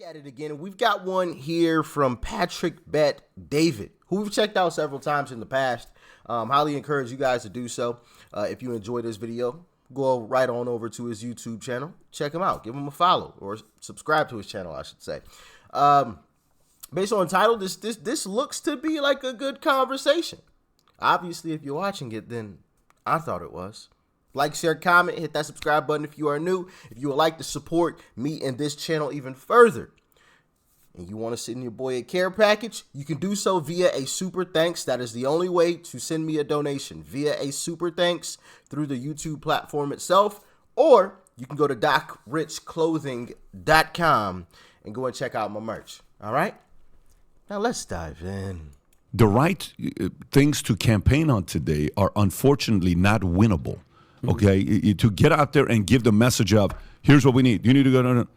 At it again. We've got one here from Patrick Bet David, who we've checked out several times in the past. Highly encourage you guys to do so. If you enjoy this video, go right on over to his YouTube channel. Check him out. Give him a follow or subscribe to his channel, I should say. Based on title, this looks to be like a good conversation. Obviously, if you're watching it, then I thought it was. Like, share, comment, hit that subscribe button if you are new. If you would like to support me and this channel even further, and you want to send your boy a care package, you can do so via a super thanks. That is the only way to send me a donation, via a super thanks through the YouTube platform itself, or you can go to DocRichClothing.com and go and check out my merch. All right? Now let's dive in. The right things to campaign on today are unfortunately not winnable. Okay, to get out there and give the message of, here's what we need. You need to go to,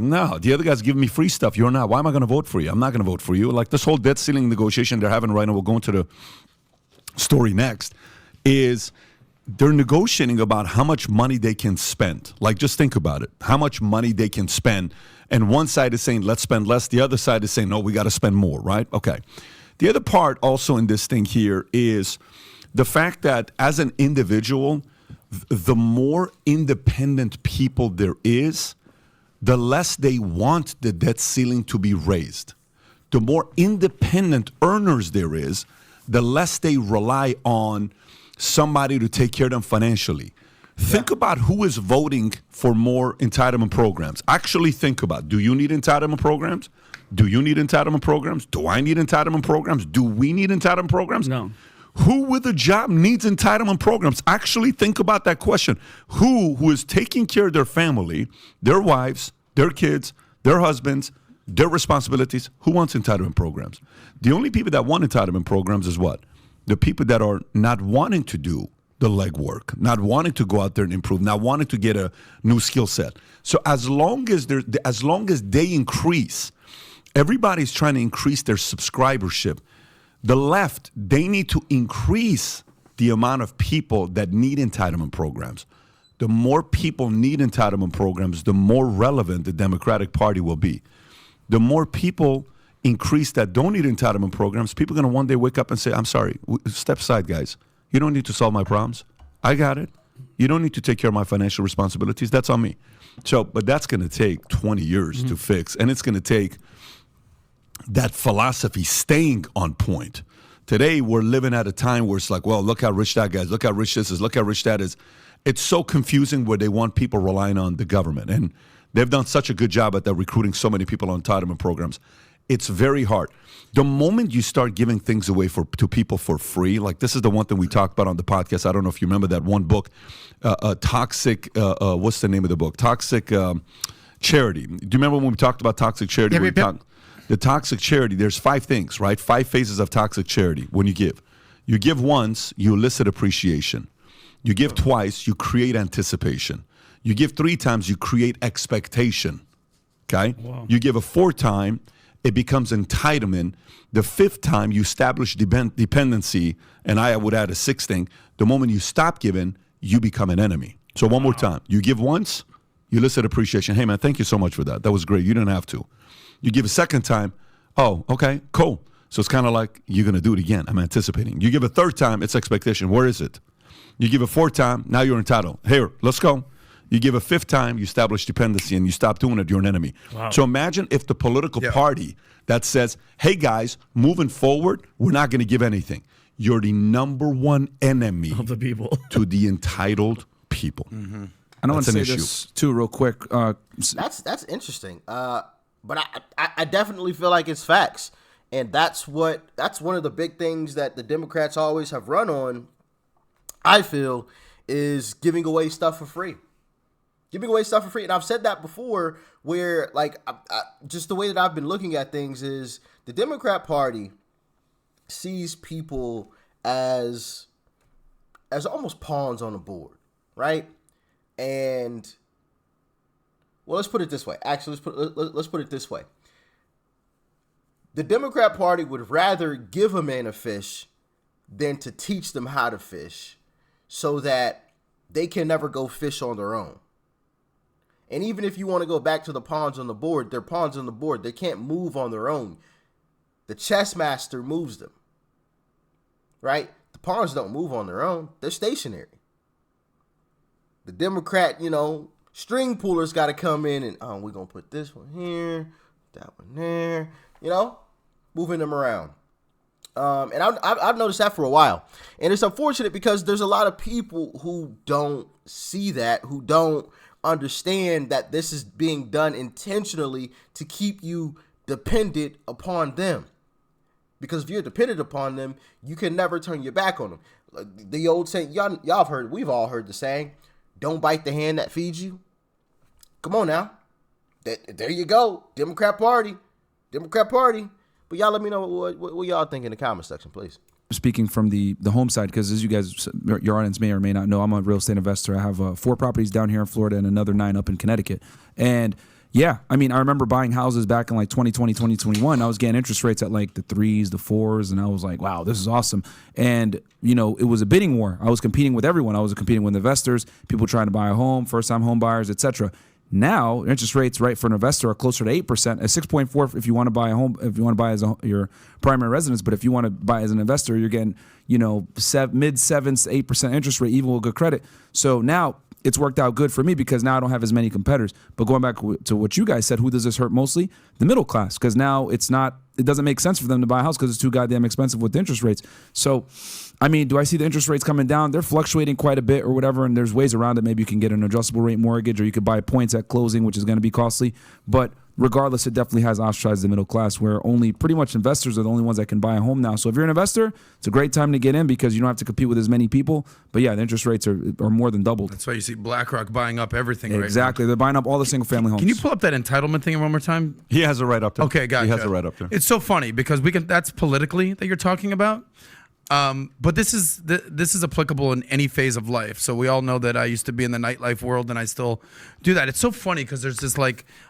no, the other guy's giving me free stuff. You're not. Why am I going to vote for you? I'm not going to vote for you. Like this whole debt ceiling negotiation they're having right now, we'll go into the story next, is they're negotiating about how much money they can spend. Like, just think about it. How much money they can spend. And one side is saying, let's spend less. The other side is saying, no, we got to spend more, right? Okay. The other part also in this thing here is the fact that as an individual, the more independent people there is, the less they want the debt ceiling to be raised. The more independent earners there is, the less they rely on somebody to take care of them financially. Yeah. Think about who is voting for more entitlement programs. Actually think about, do you need entitlement programs? Do you need entitlement programs? Do I need entitlement programs? Do we need entitlement programs? No. Who with a job needs entitlement programs? Actually think about that question. Who is taking care of their family, their wives, their kids, their husbands, their responsibilities? Who wants entitlement programs? The only people that want entitlement programs is what? The people that are not wanting to do the legwork, not wanting to go out there and improve, not wanting to get a new skill set. So as long as they increase, everybody's trying to increase their subscribership. The left, they need to increase the amount of people that need entitlement programs. The more people need entitlement programs, the more relevant the Democratic Party will be. The more people increase that don't need entitlement programs, people are going to one day wake up and say, I'm sorry, step aside, guys. You don't need to solve my problems. I got it. You don't need to take care of my financial responsibilities. That's on me. So, but that's going to take 20 years to fix, and it's going to take that philosophy staying on point. Today, we're living at a time where it's like, well, look how rich that guy is, look how rich this is, look how rich that is. It's so confusing where they want people relying on the government. And they've done such a good job at that, recruiting so many people on entitlement programs. It's very hard. The moment you start giving things away to people for free, like this is the one thing we talked about on the podcast. I don't know if you remember that one book, Toxic, what's the name of the book? Toxic Charity. Do you remember when we talked about toxic charity? The toxic charity, there's 5 things, right? 5 phases of toxic charity when you give. You give once, you elicit appreciation. You give twice, you create anticipation. You give 3 times, you create expectation, okay? Wow. You give a 4th time, it becomes entitlement. The 5th time, you establish dependency, and I would add a 6th thing. The moment you stop giving, you become an enemy. So one more time. You give once, you elicit appreciation. Hey, man, thank you so much for that. That was great. You didn't have to. You give a 2nd time, oh, okay, cool. So it's kind of like you're going to do it again. I'm anticipating. You give a 3rd time, it's expectation. Where is it? You give a 4th time, now you're entitled. Here, let's go. You give a 5th time, you establish dependency, and you stop doing it, you're an enemy. Wow. So imagine if the political party that says, hey, guys, moving forward, we're not going to give anything. You're the number one enemy of the people to the entitled people. Mm-hmm. I don't want to say this too real quick. That's interesting. But I definitely feel like it's facts. And that's one of the big things that the Democrats always have run on, I feel, is giving away stuff for free. Giving away stuff for free. And I've said that before where, like, just the way that I've been looking at things is the Democrat Party sees people as almost pawns on the board, right? And, well, let's put it this way. Actually, let's put it this way. The Democrat Party would rather give a man a fish than to teach them how to fish so that they can never go fish on their own. And even if you want to go back to the pawns on the board, they're pawns on the board. They can't move on their own. The chess master moves them, right? The pawns don't move on their own. They're stationary. The Democrat, string pullers got to come in and, we're going to put this one here, that one there, moving them around. And I've noticed that for a while. And it's unfortunate because there's a lot of people who don't see that, who don't understand that this is being done intentionally to keep you dependent upon them. Because if you're dependent upon them, you can never turn your back on them. The old saying, y'all have heard, we've all heard the saying, don't bite the hand that feeds you. Come on now. There you go. Democrat Party. But y'all let me know what y'all think in the comment section, please. Speaking from the home side, because as you guys, your audience may or may not know, I'm a real estate investor. I have 4 properties down here in Florida and another 9 up in Connecticut. And yeah, I remember buying houses back in like 2020, 2021. I was getting interest rates at like the 3s, the 4s, and I was like, wow, this is awesome. And, it was a bidding war. I was competing with everyone. I was competing with investors, people trying to buy a home, first-time home buyers, etc. Now, interest rates, right, for an investor are closer to 8%, at 6.4 if you want to buy a home, if you want to buy as your primary residence. But if you want to buy as an investor, you're getting, mid-7s to 8% interest rate, even with good credit. So now it's worked out good for me because now I don't have as many competitors. But going back to what you guys said, who does this hurt mostly? The middle class, because now it doesn't make sense for them to buy a house because it's too goddamn expensive with interest rates. So, do I see the interest rates coming down? They're fluctuating quite a bit or whatever, and there's ways around it. Maybe you can get an adjustable rate mortgage, or you could buy points at closing, which is going to be costly. But regardless, it definitely has ostracized the middle class, where only pretty much investors are the only ones that can buy a home now. So if you're an investor, it's a great time to get in because you don't have to compete with as many people. But yeah, the interest rates are more than doubled. That's why you see BlackRock buying up everything right now. Exactly. They're buying up all the single-family homes. Can you pull up that entitlement thing one more time? He has it right up there. Okay, gotcha. He has it right up there. It's so funny because that's politically that you're talking about. But this is applicable in any phase of life. So we all know that I used to be in the nightlife world, and I still do that. It's so funny because there's this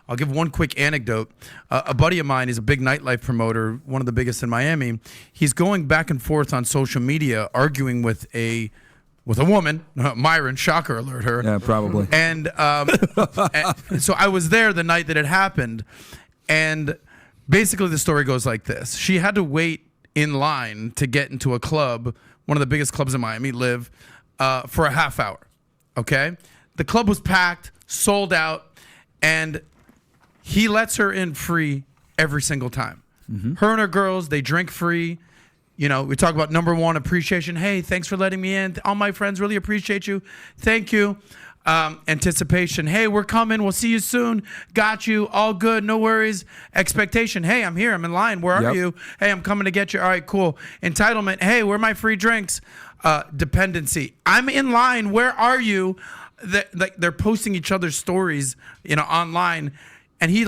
I'll give one quick anecdote. A buddy of mine is a big nightlife promoter, one of the biggest in Miami. He's going back and forth on social media, arguing with a woman, Myron. Shocker alert, her. Yeah, probably. And so I was there the night that it happened, and basically the story goes like this: she had to wait in line to get into a club, one of the biggest clubs in Miami, Live, for a half hour, okay? The club was packed, sold out, and he lets her in free every single time. Mm-hmm. Her and her girls, they drink free. We talk about number one, appreciation. Hey, thanks for letting me in. All my friends really appreciate you. Thank you. Anticipation. Hey, we're coming. We'll see you soon. Got you. All good. No worries. Expectation. Hey, I'm here. I'm in line. Where are you? Hey, I'm coming to get you. All right, cool. Entitlement. Hey, where are my free drinks? Dependency. I'm in line. Where are you? They're posting each other's stories, online. And he's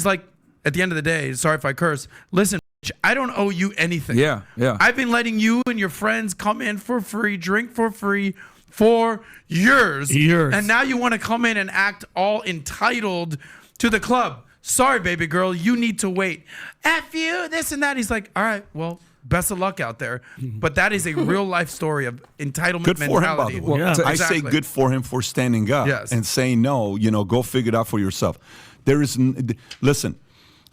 like, at the end of the day, sorry if I curse, listen, I don't owe you anything. Yeah. I've been letting you and your friends come in for free, drink for free, for years. And now you want to come in and act all entitled to the club. Sorry, baby girl, you need to wait. F you, this and that. He's like, all right, well, best of luck out there. But that is a real life story of entitlement good mentality. For him, by the way. Yeah. I say good for him for standing up and saying no, go figure it out for yourself. Listen,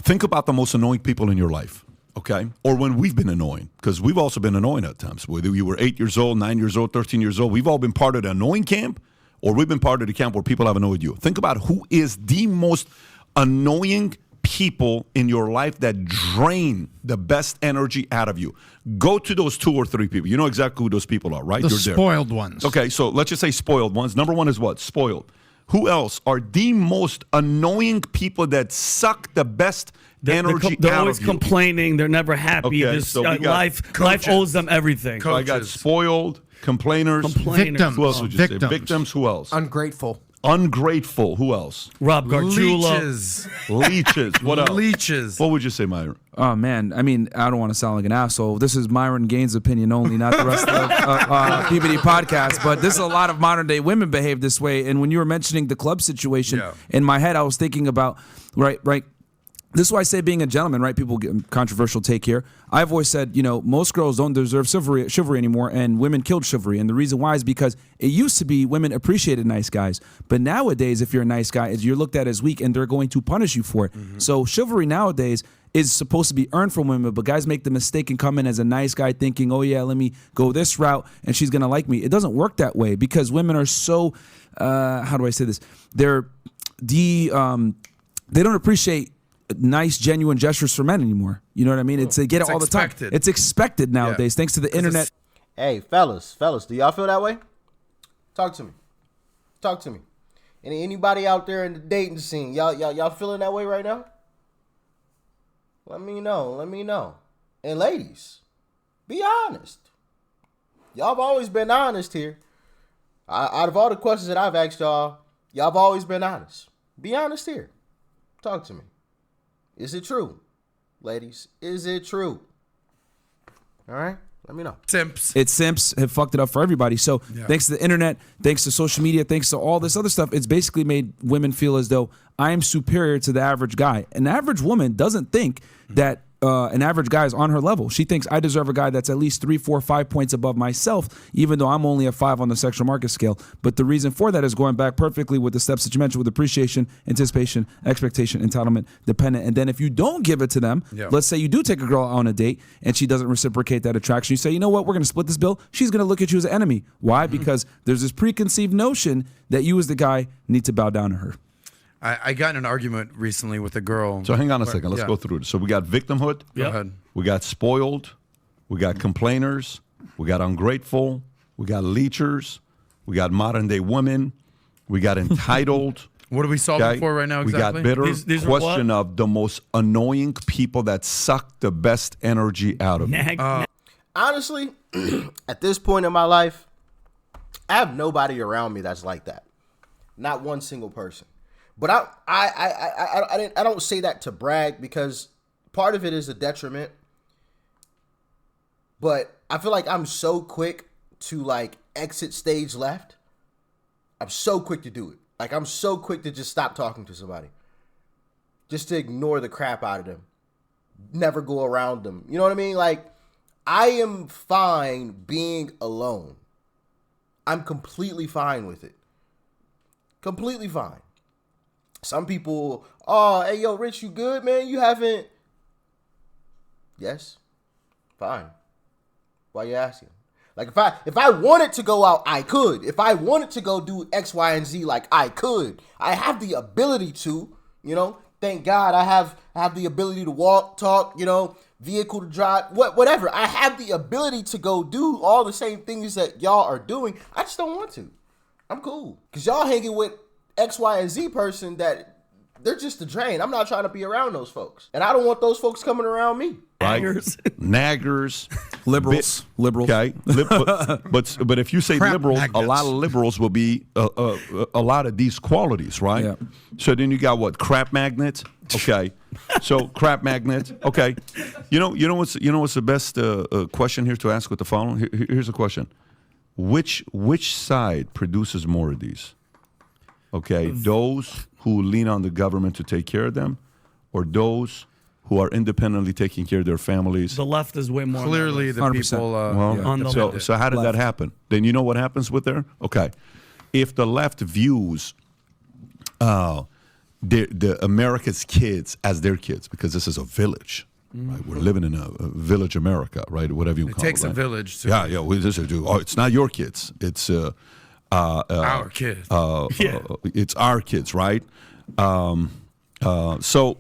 think about the most annoying people in your life. Okay, or when we've been annoying, because we've also been annoying at times. Whether you were 8 years old, 9 years old, 13 years old, we've all been part of the annoying camp, or we've been part of the camp where people have annoyed you. Think about who is the most annoying people in your life that drain the best energy out of you. Go to those 2 or 3 people. You know exactly who those people are, right? The spoiled ones. Okay, so let's just say spoiled ones. Number 1 is what? Spoiled. Who else are the most annoying people that suck the best energy they're out always of you? Complaining. They're never happy. Okay, so life owes them everything. So I got spoiled, complainers. Victims. Who else would you say? Victims. Who else? Ungrateful. Who else? Rob Gargiulo. Leeches. What else? Leeches. What would you say, Myron? Oh, man. I don't want to sound like an asshole. This is Myron Gaines' opinion only, not the rest of the PBD podcast. But this is a lot of modern-day women behave this way. And when you were mentioning the club situation, in my head I was thinking about, right, this is why I say being a gentleman, right? People get controversial take here. I've always said, most girls don't deserve chivalry anymore, and women killed chivalry. And the reason why is because it used to be women appreciated nice guys. But nowadays, if you're a nice guy, you're looked at as weak, and they're going to punish you for it. So chivalry nowadays is supposed to be earned from women, but guys make the mistake and come in as a nice guy thinking, oh yeah, let me go this route, and she's going to like me. It doesn't work that way because women are so, how do I say this? They don't appreciate nice, genuine gestures for men anymore. You know what I mean? They get it all the time. It's expected nowadays, thanks to the internet. Hey, fellas, do y'all feel that way? Talk to me. Anybody out there in the dating scene, y'all feeling that way right now? Let me know. And ladies, be honest. Y'all have always been honest here. Out of all the questions that I've asked y'all have always been honest. Be honest here. Talk to me. Is it true? Ladies, is it true? All right? Let me know. Simps have fucked it up for everybody. So thanks to the internet, thanks to social media, thanks to all this other stuff, it's basically made women feel as though I am superior to the average guy. An average woman doesn't think that an average guy is on her level. She thinks I deserve a guy that's at least 3, 4, 5 points above myself, even though I'm only a 5 on the sexual market scale. But the reason for that is going back perfectly with the steps that you mentioned with appreciation, anticipation, expectation, entitlement, dependent. And then if you don't give it to them, let's say you do take a girl on a date and she doesn't reciprocate that attraction. You say, you know what, we're going to split this bill. She's going to look at you as an enemy. Why? Because there's this preconceived notion that you as the guy need to bow down to her. I got in an argument recently with a girl. So hang on a second. Let's go through it. So we got victimhood. Go ahead. We got spoiled. We got complainers. We got ungrateful. We got leechers. We got modern day women. We got entitled. What are we solving for right now exactly? We got bitter. These Question of the most annoying people that suck the best energy out of you. Honestly, at this point in my life, I have nobody around me that's like that. Not one single person. But I don't say that to brag because part of it is a detriment. But I feel like I'm so quick to like exit stage left. I'm so quick to do it. Like I'm so quick to just stop talking to somebody. Just to ignore the crap out of them. Never go around them. You know what I mean? Like I am fine being alone. I'm completely fine with it. Completely fine. Some people, oh, hey, yo, Rich, you good, man? You haven't... Yes. Fine. Why you asking? Like, if I wanted to go out, I could. If I wanted to go do X, Y, and Z, like, I could. I have the ability to, Thank God I have the ability to walk, talk, vehicle to drive, whatever. I have the ability to go do all the same things that y'all are doing. I just don't want to. I'm cool. Because y'all hanging with X, Y, and Z person that they're just a drain. I'm not trying to be around those folks. And I don't want those folks coming around me. Right? Naggers. Liberals. Okay. But if you say Crap liberals, magnets. a lot of liberals will be a lot of these qualities, right? Yeah. So then you got what? Crap magnets? Okay. So crap magnets. Okay. You know what's the best question here to ask with the following? Here's a question. Which side produces more of these? Okay, those who lean on the government to take care of them, or those who are independently taking care of their families? The left is way more. Clearly, the 100%. people. On the left. So how did that happen? Then you know what happens with there? Okay, if the left views the America's kids as their kids, because this is a village. Right? We're living in a village America, right? Whatever you call it. It takes a village to. Yeah. It's not your kids. It's our kids. It's our kids, right? So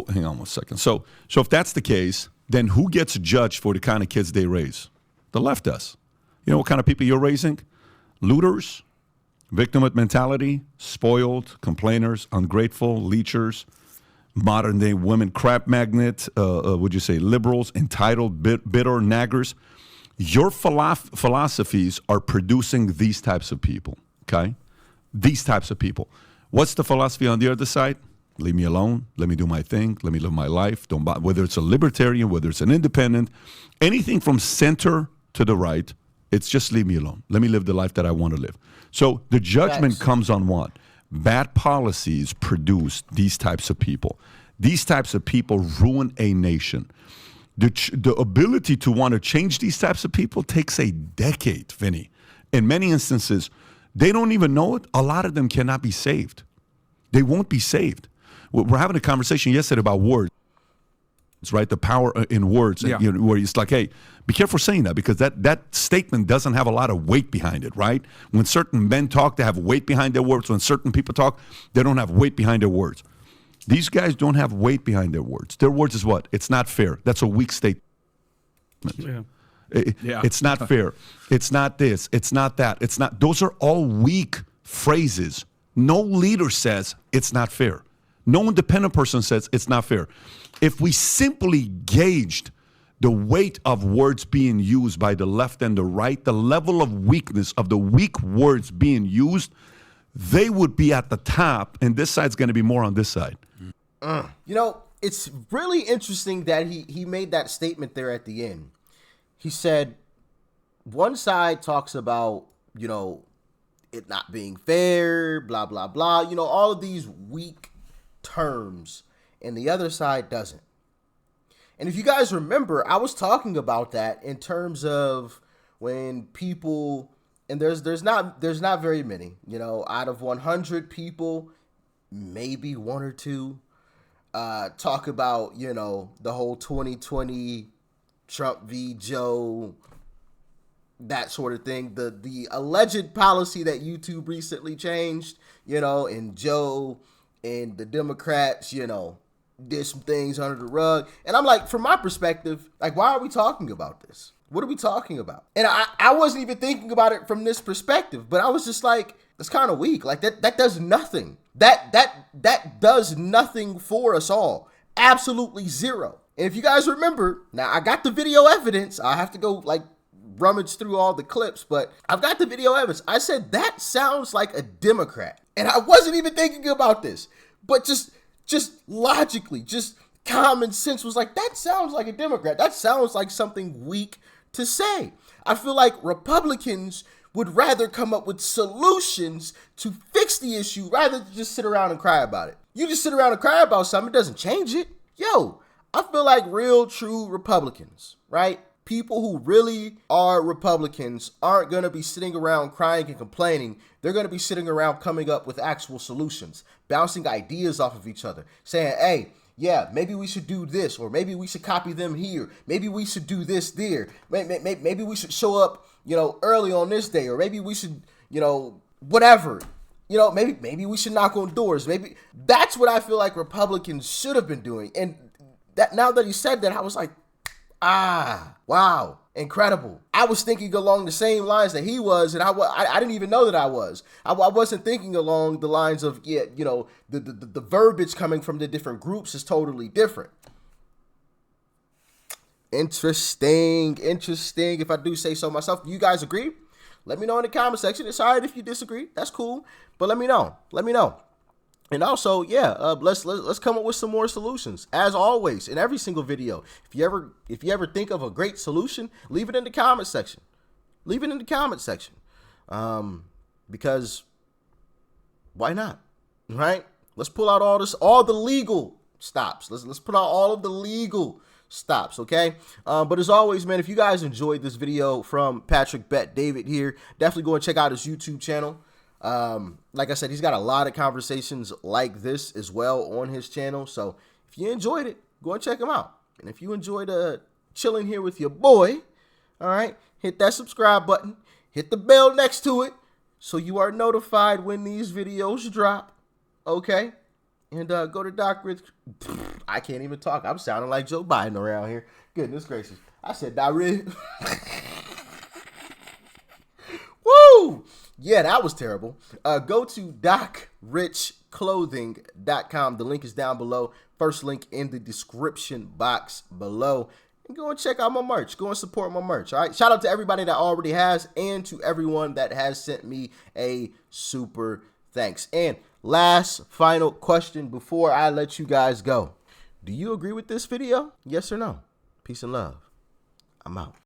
hang on one second. So if that's the case, then who gets judged for the kind of kids they raise? The left does. You know what kind of people you're raising? Looters, victimhood mentality, spoiled, complainers, ungrateful, leechers, modern day women, crap magnet, would you say liberals, entitled, bitter, naggers. Your philosophies are producing these types of people, okay? These types of people. What's the philosophy on the other side? Leave me alone. Let me do my thing. Let me live my life. Don't bother. Whether it's a libertarian, whether it's an independent, anything from center to the right, it's just leave me alone. Let me live the life that I want to live. So the judgment comes on what? Bad policies produce these types of people. These types of people ruin a nation. The ability to want to change these types of people takes a decade, Vinny. In many instances, they don't even know it. A lot of them cannot be saved. They won't be saved. We're having a conversation yesterday about words, right? The power in words, Yeah. Where it's like, hey, be careful saying that, because that statement doesn't have a lot of weight behind it, right? When certain men talk, they have weight behind their words. When certain people talk, they don't have weight behind their words. These guys don't have weight behind their words. Their words is what? It's not fair. That's a weak statement. Yeah. It's not fair. It's not this. It's not that. It's not. Those are all weak phrases. No leader says it's not fair. No independent person says it's not fair. If we simply gauged the weight of words being used by the left and the right, the level of weakness of the weak words being used, they would be at the top, and this side's going to be more on this side. You know, it's really interesting that he made that statement there at the end. He said one side talks about, you know, it not being fair, blah, blah, blah, you know, all of these weak terms, and the other side doesn't. And if you guys remember, I was talking about that in terms of when people, and there's not very many, you know, out of 100 people, maybe one or two talk about, you know, the whole 2020 Trump v. Joe, that sort of thing. The alleged policy that YouTube recently changed, you know, and Joe and the Democrats, you know, did some things under the rug. And I'm like, from my perspective, like, why are we talking about this? What are we talking about? And I wasn't even thinking about it from this perspective, but I was just like, that's kind of weak. Like that does nothing. That does nothing for us all. Absolutely zero. And if you guys remember, now I got the video evidence. I have to go like rummage through all the clips, but I've got the video evidence. I said that sounds like a Democrat. And I wasn't even thinking about this, but just logically, just common sense was like, that sounds like a Democrat. That sounds like something weak to say. I feel like Republicans would rather come up with solutions to fix the issue rather than just sit around and cry about it. You just sit around and cry about something, it doesn't change it. Yo, I feel like real, true Republicans, right? People who really are Republicans aren't going to be sitting around crying and complaining. They're going to be sitting around coming up with actual solutions, bouncing ideas off of each other, saying, hey, yeah, maybe we should do this, or maybe we should copy them here. Maybe we should do this there. Maybe we should show up, you know, early on this day, or maybe we should, you know, whatever. You know, maybe we should knock on doors. Maybe that's what I feel like Republicans should have been doing. And that now that he said that, I was like, wow, incredible. I was thinking along the same lines that he was, and I didn't even know that I was. I wasn't thinking along the lines of, yeah, you know, the verbiage coming from the different groups is totally different. Interesting, if I do say so myself. Do you guys agree? Let me know in the comment section. It's all right if you disagree. That's cool. But let me know. And also, yeah, let's come up with some more solutions. As always, in every single video, if you ever think of a great solution, leave it in the comment section. Because why not? Right? Let's pull out all the legal stops. Let's put out all of the legal stops, okay? But as always, man, if you guys enjoyed this video from Patrick Bet David here, definitely go and check out his YouTube channel. Like I said, he's got a lot of conversations like this as well on his channel. So if you enjoyed it, go and check him out. And if you enjoyed chilling here with your boy, all right, hit that subscribe button, hit the bell next to it so you are notified when these videos drop, okay? And go to Doc Rich. I can't even talk. I'm sounding like Joe Biden around here. Goodness gracious. I said Doc Rich. Woo! Yeah, that was terrible. Go to DocRichClothing.com. The link is down below. First link in the description box below. And go and check out my merch. Go and support my merch. All right. Shout out to everybody that already has, and to everyone that has sent me a super thanks. And last final question before I let you guys go. Do you agree with this video? Yes or no? Peace and love. I'm out.